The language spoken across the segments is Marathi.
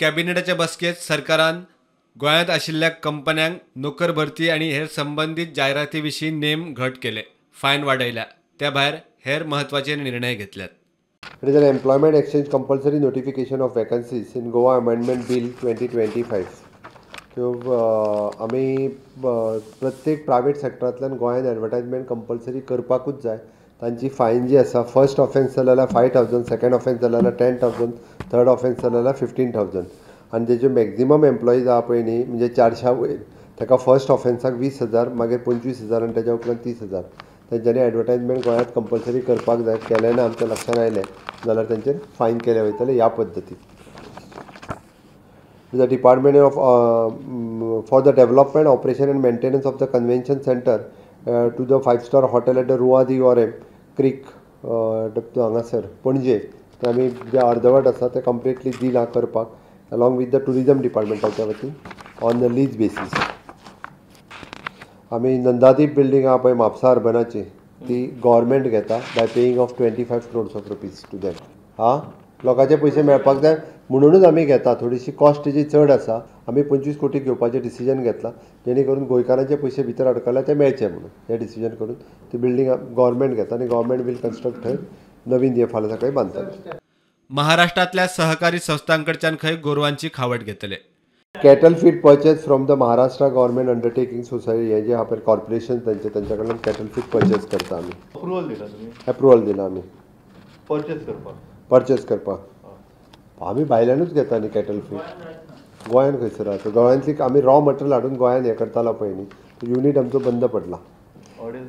कॅबिनेटाच्या बसकेत सरकारान गोंयांत आशिल्ल्या कंपन्यांक नोकर भरती आणि हेर संबंधित जायरातीविशीं नेम घट केले, फायन वाडयल्या. त्या भायर हेर महत्वाचे निर्णय घेतल्यात. It is an employment exchange compulsory notification of vacancies in Goa Amendment Bill 2025. आमी प्रत्येक प्रायवेट सेक्टरांतल्यान गोंयांत एडवर्टायजमेंट कंपल्सरी करपाकूच जाय. तांची फायन जी आसा, फर्स्ट ऑफेन्स जालो जाल्यार 5,000, सेकंड ऑफेन्स जालो जाल्यार 10,000, थर्ड ऑफेन्स जालो जाल्यार 15,000. आनी तेजे मॅक्झिमम एम्प्लॉईज आहा पळय न्ही, म्हणजे 400 वयर, ताका फर्स्ट ऑफेन्साक 20,000, मागीर 25,000 आनी तेज्या उपरांत 30,000. तेंच्यांनी एडवर्टायजमेंट गोंयांत कंपल्सरी करपाक जाय. केलें ना आमच्या लक्षांत आयलें जाल्यार तेंचेर फायन केले वयतले ह्या पद्दतीन. The Department of for the development, operation and maintenance of the convention center to the 5-star hotel at the Ruadi Orem Creek हांगासर पणजे ते आमी जे अर्दवट आसा ते कंप्लिटली दिला करपाक, अलॉंग विथ द टुरिजम डिपार्टमेंटाच्या वतीन ऑन द लीज बेसीस. आमी नंदादीप बिल्डींग आहा पळय म्हापसा अर्बनाची, ती गव्हर्मेंट घेता by paying of 25 crores of rupees to dam. लोकांचे पयशे मेळपाक जाय म्हणूनच आमी घेता. थोडीशी कॉस्ट तेजी चड आसा. आमी 25 कोटी घेवपाचें डिसिजन घेतला, जेणे करून गोंयकारांचे पयशे भितर अडकल्या ते मेळचे म्हणून हें डिसिजन करून ती बिल्डींग गव्हर्मेंट घेता आनी गव्हर्मेंट वील कन्स्ट्रक्ट थंय नवीन फाल्यां सकाळीं बांदतात. महाराष्ट्रातल्या सहकारी संस्थांकडच्यान खंय गोरवांची खावड घेतले. Cattle feed purchase from the Maharashtra government undertaking society, हे जे आहा पळय कॉर्पोरेशन तेंच्या कडल्यान कॅटल फीड परचेस करता आमी. अप्रुवल दिला आमी परचेस करपाक. आमी भायल्यानूच घेता न्ही कॅटल फीड. गोंयांत खंयसर आसा गोंयांतली आमी रॉ मटेरियल हाडून गोंयांत हें करतालो पळय न्ही, तो युनीट आमचो बंद पडला.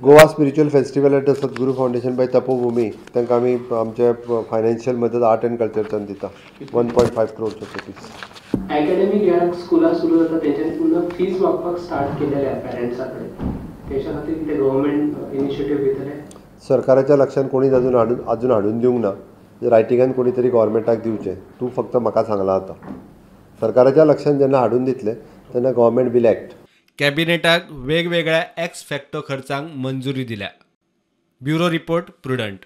Goa spiritual festival at the Sadhguru foundation bye तपोभूमी, तांकां आमी आमचे फायनान्शियल मदत आर्ट एंड कल्चरच्यान दिता 1.5 crores of rupees. अकॅडमिक ह्या स्कुलां सुरू जाता तेंच्यांनी पुन्हा फीज मागपाक स्टार्ट केलेले पेरंट्सा कडेन. तेच्या खातीर कितें गव्हर्मेंट इनिशिएटीव घेतले? सरकाराच्या लक्षांत कोणीच अजून हाडून दिवंक ना. रायटिंगान कोणी तरी गव्हर्मेंटाक दिवचें. तूं फक्त म्हाका सांगला आतां. सरकाराच्या लक्षांत जेन्ना हाडून दितले तेन्ना गव्हर्मेंट विल एक्ट. कॅबिनेटाक वेगवेगळ्या एक्स फॅक्टो खर्चांक मंजुरी दिल्या. Bureau report, prudent.